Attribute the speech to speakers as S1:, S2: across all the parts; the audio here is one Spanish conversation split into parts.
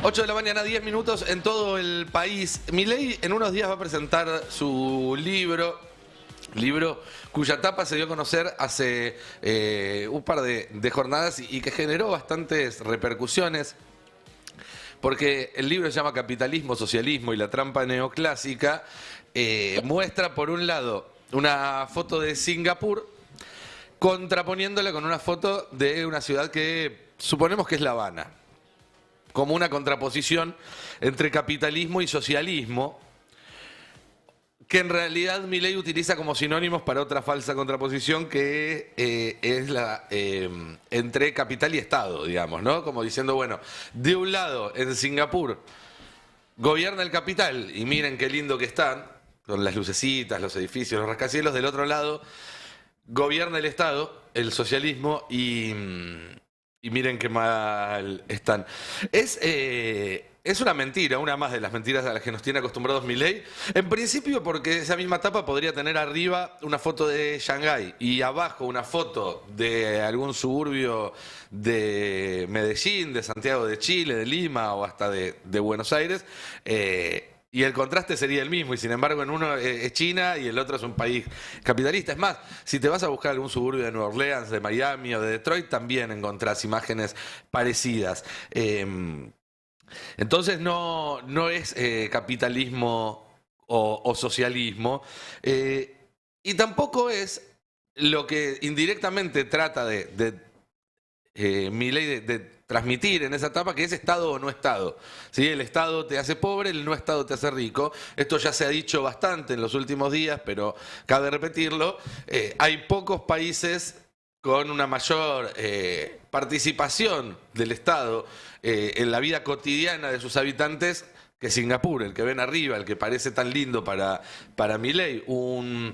S1: 8 de la mañana, 10 minutos en todo el país. Milei en unos días va a presentar su libro cuya tapa se dio a conocer hace un par de jornadas y que generó bastantes repercusiones, porque el libro se llama Capitalismo, Socialismo y la trampa neoclásica. Muestra, por un lado, una foto de Singapur contraponiéndola con una foto de una ciudad que suponemos que es La Habana, como una contraposición entre capitalismo y socialismo, que en realidad Milei utiliza como sinónimos para otra falsa contraposición que es la entre capital y Estado, digamos, ¿no? Como diciendo, bueno, de un lado, en Singapur, gobierna el capital, y miren qué lindo que están, con las lucecitas, los edificios, los rascacielos. Del otro lado, gobierna el Estado, el socialismo, y miren qué mal están. Es una mentira, una más de las mentiras a las que nos tiene acostumbrados Milei. En principio porque esa misma tapa podría tener arriba una foto de Shanghái y abajo una foto de algún suburbio de Medellín, de Santiago de Chile, de Lima o hasta de Buenos Aires. Y el contraste sería el mismo, y sin embargo en uno es China y el otro es un país capitalista. Es más, si te vas a buscar algún suburbio de Nueva Orleans, de Miami o de Detroit, también encontrás imágenes parecidas. Entonces no es capitalismo o socialismo, y tampoco es lo que indirectamente trata Milei de transmitir en esa etapa, que es Estado o no Estado. ¿Sí? El Estado te hace pobre, el no Estado te hace rico. Esto ya se ha dicho bastante en los últimos días, pero cabe repetirlo. Hay pocos países con una mayor participación del Estado en la vida cotidiana de sus habitantes que Singapur, el que ven arriba, el que parece tan lindo para Milei, un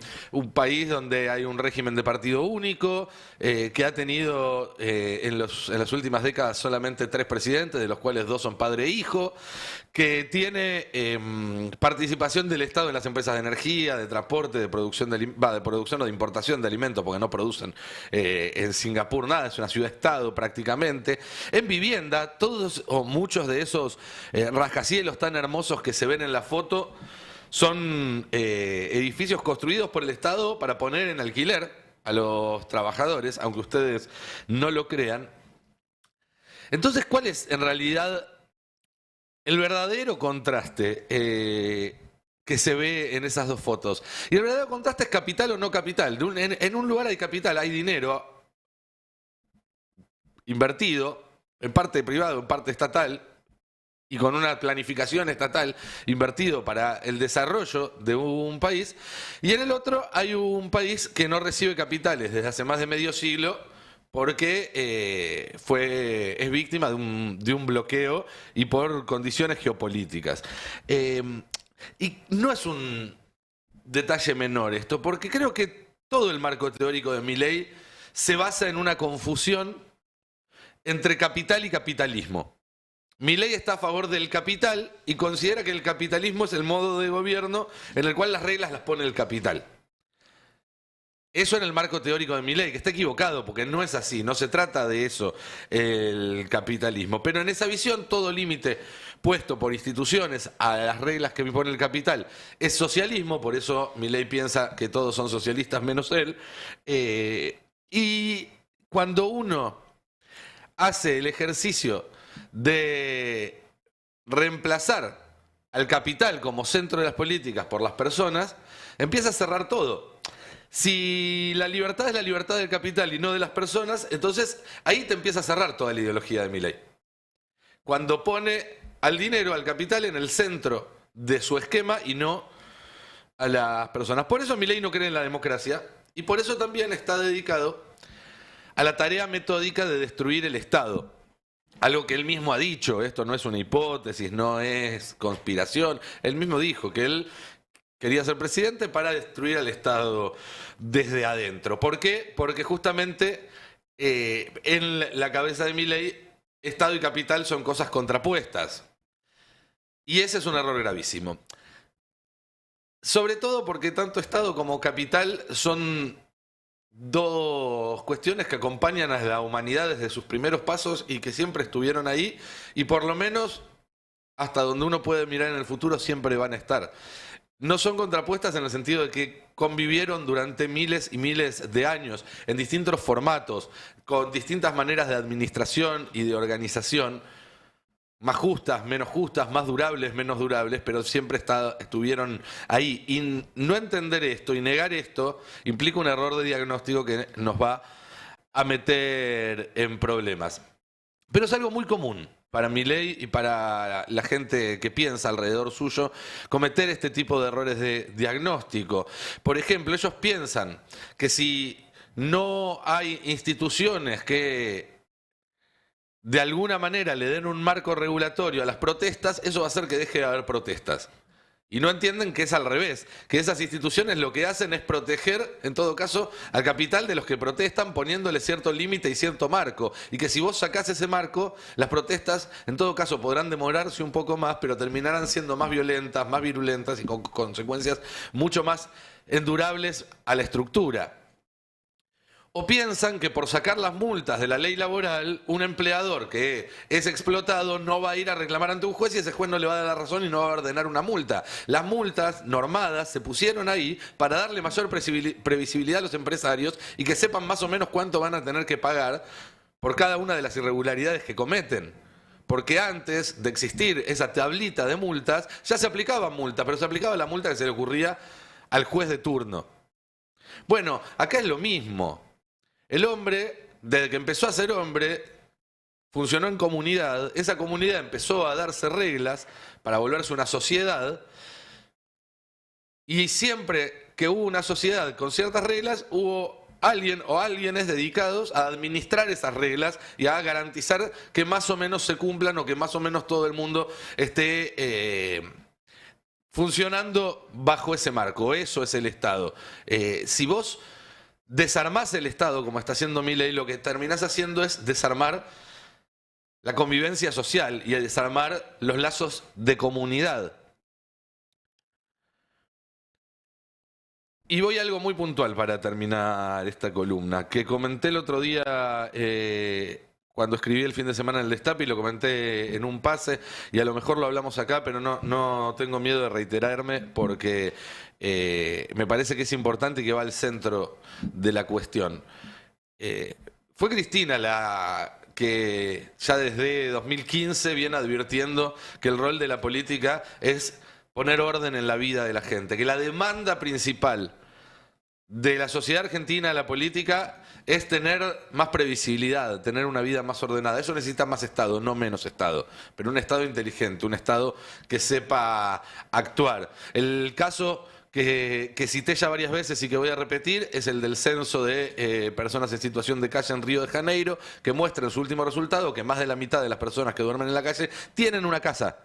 S1: país donde hay un régimen de partido único, que ha tenido en las últimas décadas solamente 3 presidentes, de los cuales 2 son padre e hijo, que tiene participación del Estado en las empresas de energía, de transporte, de producción de producción o de importación de alimentos, porque no producen en Singapur nada, es una ciudad-estado prácticamente. En vivienda, todos o muchos de esos rascacielos tan hermosos que se ven en la foto son edificios construidos por el Estado para poner en alquiler a los trabajadores, aunque ustedes no lo crean. Entonces, ¿cuál es en realidad el verdadero contraste que se ve en esas dos fotos? Y el verdadero contraste es capital o no capital. En un lugar hay capital, hay dinero invertido, en parte privado, en parte estatal, y con una planificación estatal invertido para el desarrollo de un país. Y en el otro hay un país que no recibe capitales desde hace más de medio siglo, porque es víctima de un bloqueo y por condiciones geopolíticas. Y no es un detalle menor esto, porque creo que todo el marco teórico de Milei se basa en una confusión entre capital y capitalismo. Milei está a favor del capital y considera que el capitalismo es el modo de gobierno en el cual las reglas las pone el capital. Eso en el marco teórico de Milei, que está equivocado, porque no es así, no se trata de eso el capitalismo. Pero en esa visión, todo límite puesto por instituciones a las reglas que impone el capital es socialismo, por eso Milei piensa que todos son socialistas menos él. Y cuando uno hace el ejercicio de reemplazar al capital como centro de las políticas por las personas, empieza a cerrar todo. Si la libertad es la libertad del capital y no de las personas, entonces ahí te empieza a cerrar toda la ideología de Milei. Cuando pone al dinero, al capital, en el centro de su esquema y no a las personas. Por eso Milei no cree en la democracia y por eso también está dedicado a la tarea metódica de destruir el Estado. Algo que él mismo ha dicho, esto no es una hipótesis, no es conspiración. Él mismo dijo que él quería ser presidente para destruir al Estado desde adentro. ¿Por qué? Porque justamente en la cabeza de Milei, Estado y capital son cosas contrapuestas. Y ese es un error gravísimo. Sobre todo porque tanto Estado como capital son dos cuestiones que acompañan a la humanidad desde sus primeros pasos y que siempre estuvieron ahí, y por lo menos hasta donde uno puede mirar en el futuro siempre van a estar. No son contrapuestas en el sentido de que convivieron durante miles y miles de años en distintos formatos, con distintas maneras de administración y de organización, más justas, menos justas, más durables, menos durables, pero siempre estuvieron ahí. Y no entender esto y negar esto implica un error de diagnóstico que nos va a meter en problemas. Pero es algo muy común para Milei y para la gente que piensa alrededor suyo cometer este tipo de errores de diagnóstico. Por ejemplo, ellos piensan que si no hay instituciones que de alguna manera le den un marco regulatorio a las protestas, eso va a hacer que deje de haber protestas. Y no entienden que es al revés, que esas instituciones lo que hacen es proteger, en todo caso, al capital de los que protestan poniéndole cierto límite y cierto marco. Y que si vos sacás ese marco, las protestas, en todo caso, podrán demorarse un poco más, pero terminarán siendo más violentas, más virulentas y con consecuencias mucho más endurables a la estructura. O piensan que por sacar las multas de la ley laboral, un empleador que es explotado no va a ir a reclamar ante un juez y ese juez no le va a dar la razón y no va a ordenar una multa. Las multas normadas se pusieron ahí para darle mayor previsibilidad a los empresarios y que sepan más o menos cuánto van a tener que pagar por cada una de las irregularidades que cometen. Porque antes de existir esa tablita de multas, ya se aplicaban multas, pero se aplicaba la multa que se le ocurría al juez de turno. Bueno, acá es lo mismo. El hombre, desde que empezó a ser hombre, funcionó en comunidad. Esa comunidad empezó a darse reglas para volverse una sociedad. Y siempre que hubo una sociedad con ciertas reglas, hubo alguien o alguienes dedicados a administrar esas reglas y a garantizar que más o menos se cumplan o que más o menos todo el mundo esté funcionando bajo ese marco. Eso es el Estado. Si vos desarmás el Estado, como está haciendo Milei, lo que terminás haciendo es desarmar la convivencia social y desarmar los lazos de comunidad. Y voy a algo muy puntual para terminar esta columna, que comenté el otro día cuando escribí el fin de semana en el Destape, y lo comenté en un pase, y a lo mejor lo hablamos acá, pero no tengo miedo de reiterarme porque me parece que es importante y que va al centro de la cuestión. Fue Cristina la que ya desde 2015 viene advirtiendo que el rol de la política es poner orden en la vida de la gente, que la demanda principal de la sociedad argentina a la política es tener más previsibilidad, tener una vida más ordenada. Eso necesita más Estado, no menos Estado, pero un Estado inteligente, un Estado que sepa actuar. El caso que cité ya varias veces y que voy a repetir es el del censo de personas en situación de calle en Río de Janeiro, que muestra en su último resultado que más de la mitad de las personas que duermen en la calle tienen una casa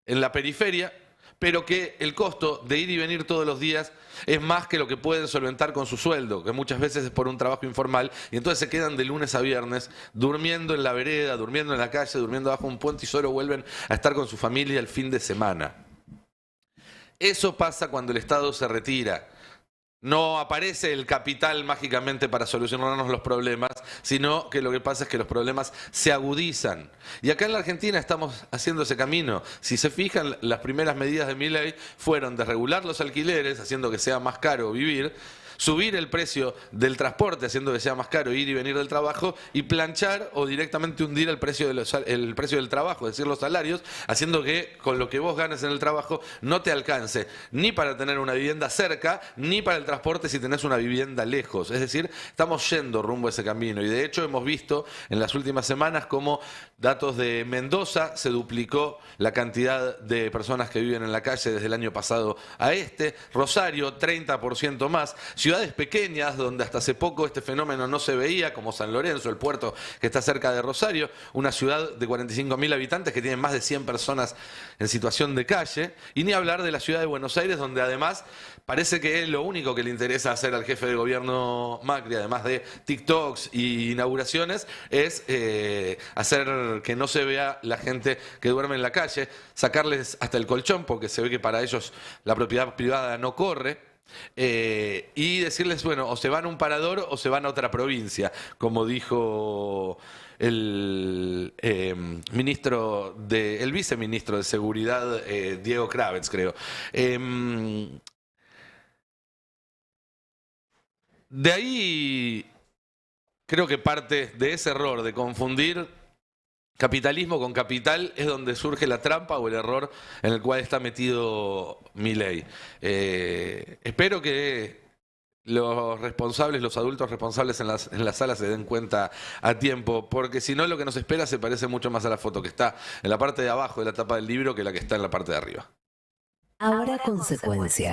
S1: en la periferia, pero que el costo de ir y venir todos los días es más que lo que pueden solventar con su sueldo, que muchas veces es por un trabajo informal, y entonces se quedan de lunes a viernes durmiendo en la vereda, durmiendo en la calle, durmiendo bajo un puente y solo vuelven a estar con su familia el fin de semana. Eso pasa cuando el Estado se retira. No aparece el capital mágicamente para solucionarnos los problemas, sino que lo que pasa es que los problemas se agudizan. Y acá en la Argentina estamos haciendo ese camino. Si se fijan, las primeras medidas de Milei fueron desregular los alquileres, haciendo que sea más caro vivir, subir el precio del transporte, haciendo que sea más caro ir y venir del trabajo, y planchar o directamente hundir el precio del trabajo, es decir, los salarios, haciendo que con lo que vos ganes en el trabajo no te alcance ni para tener una vivienda cerca, ni para el transporte si tenés una vivienda lejos. Es decir, estamos yendo rumbo a ese camino, y de hecho hemos visto en las últimas semanas cómo datos de Mendoza se duplicó la cantidad de personas que viven en la calle desde el año pasado a este, Rosario 30% más, ciudades pequeñas donde hasta hace poco este fenómeno no se veía, como San Lorenzo, el puerto que está cerca de Rosario, una ciudad de 45.000 habitantes que tiene más de 100 personas en situación de calle, y ni hablar de la ciudad de Buenos Aires, donde además parece que es lo único que le interesa hacer al jefe de gobierno Macri, además de TikToks y inauguraciones, es hacer que no se vea la gente que duerme en la calle, sacarles hasta el colchón, porque se ve que para ellos la propiedad privada no corre. Y decirles, bueno, o se van a un parador o se van a otra provincia, como dijo el viceministro de Seguridad, Diego Kravetz, creo. De ahí creo que parte de ese error de confundir capitalismo con capital es donde surge la trampa o el error en el cual está metido Milei. Espero que los responsables, los adultos responsables en las salas se den cuenta a tiempo, porque si no lo que nos espera se parece mucho más a la foto que está en la parte de abajo de la tapa del libro que la que está en la parte de arriba.
S2: Ahora consecuencia.